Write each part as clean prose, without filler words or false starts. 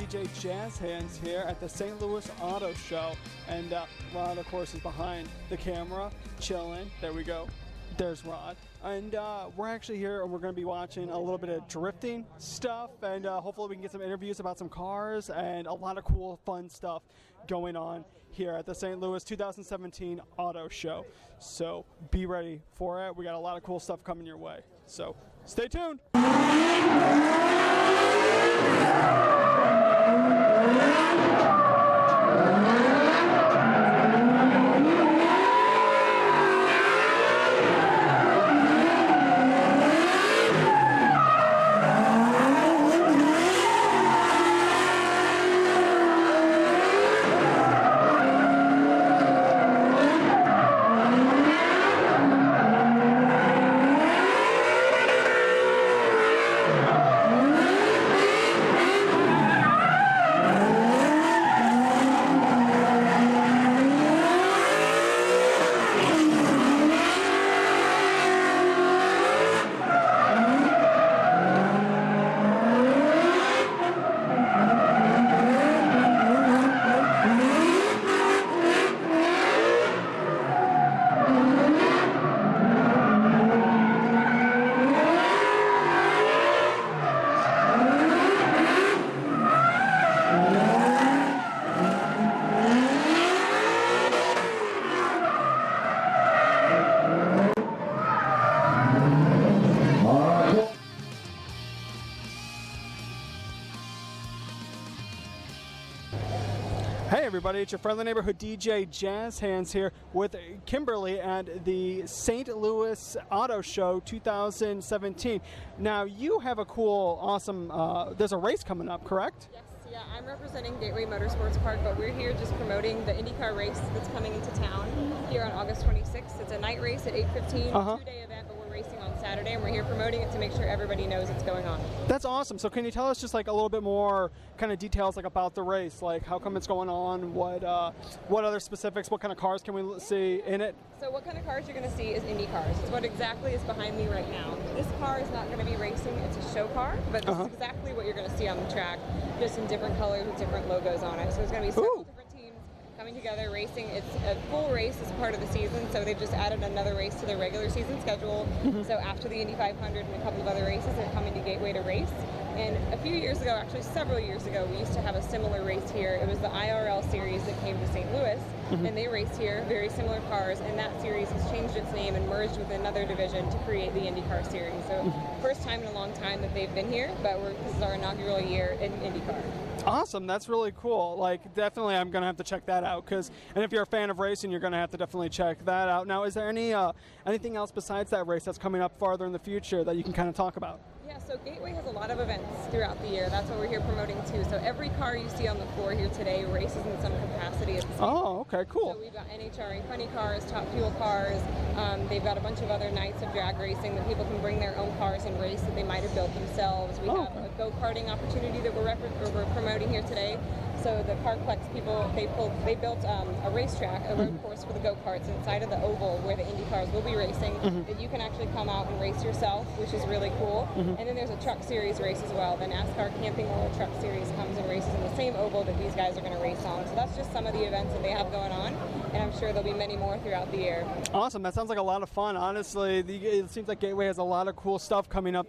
DJ Jazz Hands here at the St. Louis Auto Show, and Rod, of course, is behind the camera, chilling. There we go. There's Rod. And we're actually here, and we're going to be watching a little bit of drifting stuff, and hopefully we can get some interviews about some cars and a lot of cool, fun stuff going on here at the St. Louis 2017 Auto Show. So be ready for it. We got a lot of cool stuff coming your way. So stay tuned. Hey everybody, it's your friendly neighborhood DJ Jazz Hands here with Kimberly at the St. Louis Auto Show 2017. Now you have a cool, awesome, there's a race coming up, correct? Yes, yeah, I'm representing Gateway Motorsports Park, but we're here just promoting the IndyCar race that's coming into town here on August 26th. It's a night race at 8:15, two-day event, but we're racing on Saturday, and we're here promoting it to make sure everybody knows it's going on. That's awesome. So can you tell us just like a little bit more kind of details like about the race, like how come it's going on, what other specifics, what kind of cars can we see in it? So what kind of cars you're going to see is Indy cars. It's what exactly is behind me right now. This car is not going to be racing, it's a show car, but this is exactly what you're going to see on the track, just in different colors with different logos on it. So there's going to be several different teams coming together racing. It's a full race as part of the season, so they've just added another race to their regular season schedule. So after the Indy 500 and a couple of other races, they're coming to Gateway to race. And a few years ago, actually several years ago, we used to have a similar race here. It was the IRL series that came to St. Louis, and they raced here, very similar cars, and that series has changed its name and merged with another division to create the IndyCar series. So first time in a long time that they've been here, but this is our inaugural year in IndyCar. Awesome, that's really cool. Like, definitely I'm going to have to check that out, and if you're a fan of racing, you're going to have to definitely check that out. Now, is there anything else besides that race that's coming up farther in the future that you can kind of talk about? Yeah, so Gateway has a lot of events throughout the year. That's what we're here promoting too. So every car you see on the floor here today races in some capacity at the same time. Oh, okay, cool. So we've got NHRA funny cars, Top Fuel cars. They've got a bunch of other nights of drag racing that people can bring their own cars and race that they might have built themselves. We have a go-karting opportunity that we're promoting here today. So the Carplex people, they built a racetrack, a road course for the go-karts inside of the oval where the Indy cars will be racing, that you can actually come out and race yourself, which is really cool. And then there's a truck series race as well. The NASCAR Camping World Truck Series comes and races in the same oval that these guys are going to race on. So that's just some of the events that they have going on, and I'm sure there'll be many more throughout the year. Awesome. That sounds like a lot of fun. Honestly, it seems like Gateway has a lot of cool stuff coming up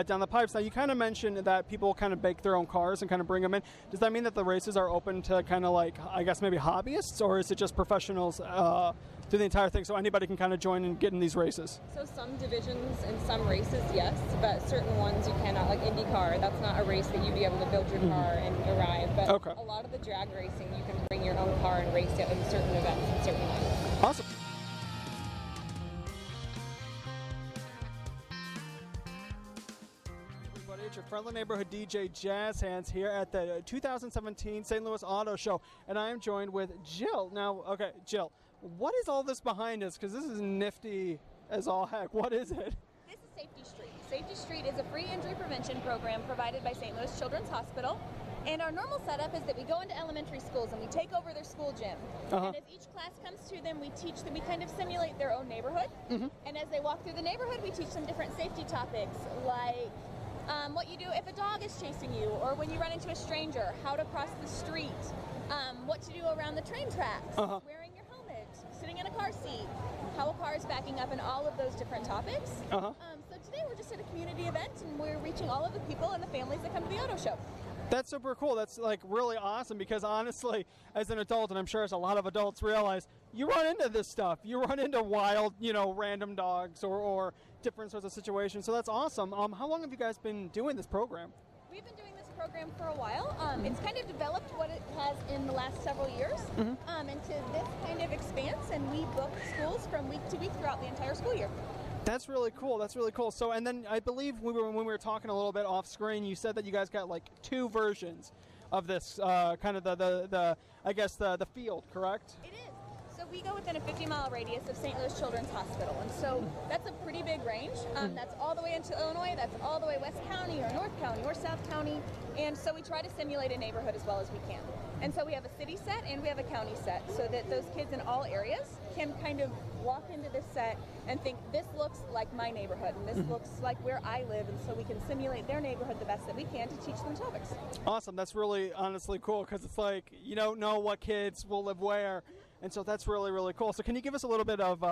down the pipes. Now, you kind of mentioned that people kind of bake their own cars and kind of bring them in. Does that mean that the races are open to kind of like, I guess, maybe hobbyists, or is it just professionals through the entire thing, so anybody can kind of join and get in these races? So some divisions and some races, yes, but certain ones you cannot, like IndyCar, that's not a race that you'd be able to build your car and arrive. But a lot of the drag racing, you can bring your own car and race it in certain events and certain nights. Awesome. It's your friendly neighborhood DJ Jazz Hands here at the 2017 St. Louis Auto Show, and I am joined with Jill. Now, okay, Jill, what is all this behind us? Because this is nifty as all heck. What is it? This is Safety Street. Safety Street is a free injury prevention program provided by St. Louis Children's Hospital. And our normal setup is that we go into elementary schools and we take over their school gym. And as each class comes to them, we teach them, we kind of simulate their own neighborhood. And as they walk through the neighborhood, we teach them different safety topics like what you do if a dog is chasing you, or when you run into a stranger, how to cross the street, what to do around the train tracks, wearing your helmet, sitting in a car seat, how a car is backing up, and all of those different topics. So today we're just at a community event, and we're reaching all of the people and the families that come to the auto show. That's super cool. That's like really awesome because honestly, as an adult, and I'm sure as a lot of adults realize, you run into this stuff. You run into wild, random dogs or different sorts of situations. So that's awesome. How long have you guys been doing this program? We've been doing this program for a while. It's kind of developed what it has in the last several years into this kind of expanse, and we book schools from week to week throughout the entire school year. That's really cool. That's really cool. So, and then I believe when we were talking a little bit off screen, you said that you guys got like 2 versions of this kind of the field, correct? It is. So we go within a 50-mile radius of St. Louis Children's Hospital, and so that's a pretty big range. That's all the way into Illinois, that's all the way West County or North County or South County, and so we try to simulate a neighborhood as well as we can. And so we have a city set and we have a county set, so that those kids in all areas can kind of walk into this set and think, this looks like my neighborhood, and this looks like where I live, and so we can simulate their neighborhood the best that we can to teach them topics. Awesome. That's really honestly cool because it's like you don't know what kids will live where, and so that's really, really cool. So can you give us a little bit of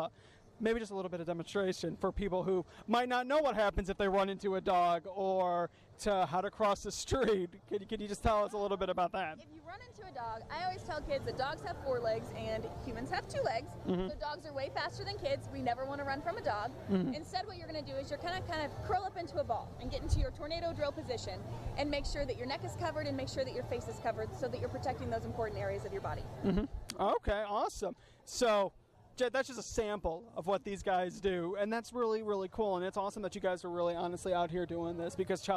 maybe just a little bit of demonstration for people who might not know what happens if they run into a dog, or to how to cross the street? Can you just tell us a little bit about that? If you run into a dog, I always tell kids that dogs have 4 legs and humans have 2 legs. So dogs are way faster than kids. We never want to run from a dog. Instead, what you're going to do is you're kind of curl up into a ball and get into your tornado drill position and make sure that your neck is covered and make sure that your face is covered so that you're protecting those important areas of your body. Okay, awesome. So that's just a sample of what these guys do, and that's really, really cool. And it's awesome that you guys are really honestly out here doing this because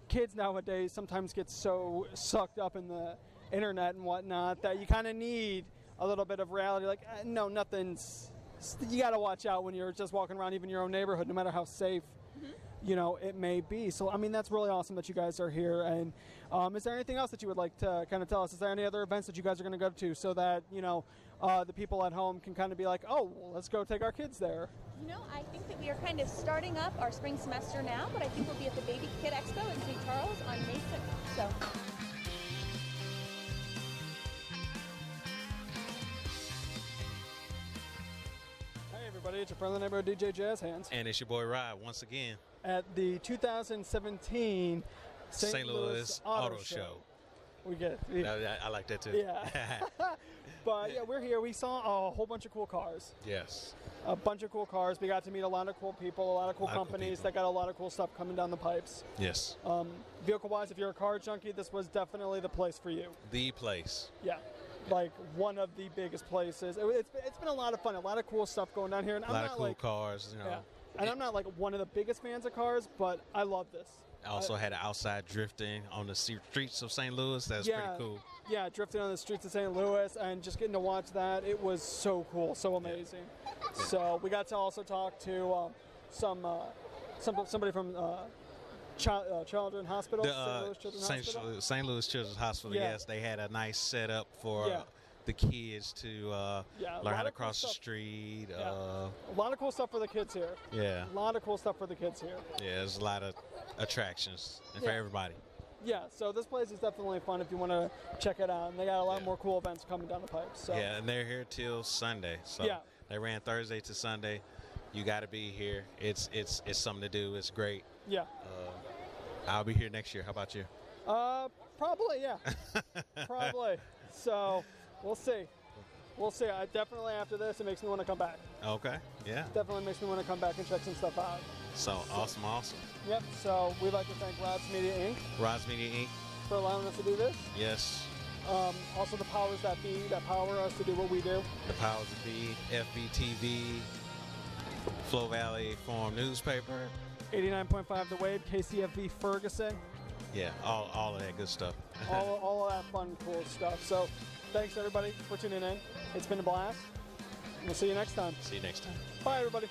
kids nowadays sometimes get so sucked up in the internet and whatnot that you kind of need a little bit of reality. Like, no, nothing's. You got to watch out when you're just walking around even your own neighborhood, no matter how safe it may be. So, I mean, that's really awesome that you guys are here. And is there anything else that you would like to kind of tell us? Is there any other events that you guys are going to go to so that, the people at home can kind of be like, oh, well, let's go take our kids there? I think that we are kind of starting up our spring semester now, but I think we'll be at the Baby Kid Expo in St. Charles on May 6th. So. Hey, everybody, it's your friendly neighborhood DJ Jazz Hands. And it's your boy Rod once again. At the 2017 St. Louis Auto Show. We get it. I like that too. Yeah. But yeah, we're here. We saw a whole bunch of cool cars. Yes. A bunch of cool cars. We got to meet a lot of cool people, a lot of cool companies that got a lot of cool stuff coming down the pipes. Yes. Vehicle-wise, if you're a car junkie, this was definitely the place for you. The place. Yeah. Like one of the biggest places. It's been a lot of fun. A lot of cool stuff going down here. And a lot of cool cars. Yeah. And I'm not like one of the biggest fans of cars, but I love this. I also had outside drifting on the streets of St. Louis. That's pretty cool. Yeah, drifting on the streets of St. Louis and just getting to watch that. It was so cool, so amazing. Yeah. So we got to also talk to somebody from Children's Hospital, St. Louis Children's Hospital. St. Louis Children's Hospital, yes. They had a nice setup for the kids to learn how to cross the street. A lot of cool stuff for the kids here. Yeah. A lot of cool stuff for the kids here. Yeah, there's a lot of attractions for everybody. Yeah, so this place is definitely fun if you want to check it out. And they got a lot more cool events coming down the pipe. So. Yeah, and they're here till Sunday. So they ran Thursday to Sunday. You got to be here. It's something to do. It's great. Yeah. I'll be here next year. How about you? Probably, yeah. Probably. So we'll see. We'll see. I definitely, after this, it makes me want to come back. Okay, yeah. Definitely makes me want to come back and check some stuff out. So awesome. Yep, so we'd like to thank Rod's Media Inc. Rod's Media Inc. for allowing us to do this. Yes. Also the powers that be that power us to do what we do. The powers that be, FBTV, Flow Valley Forum Newspaper. 89.5 The Wave, KCFV Ferguson. Yeah, all of that good stuff. all of that fun, cool stuff. So thanks, everybody, for tuning in. It's been a blast. We'll see you next time. See you next time. Bye, everybody.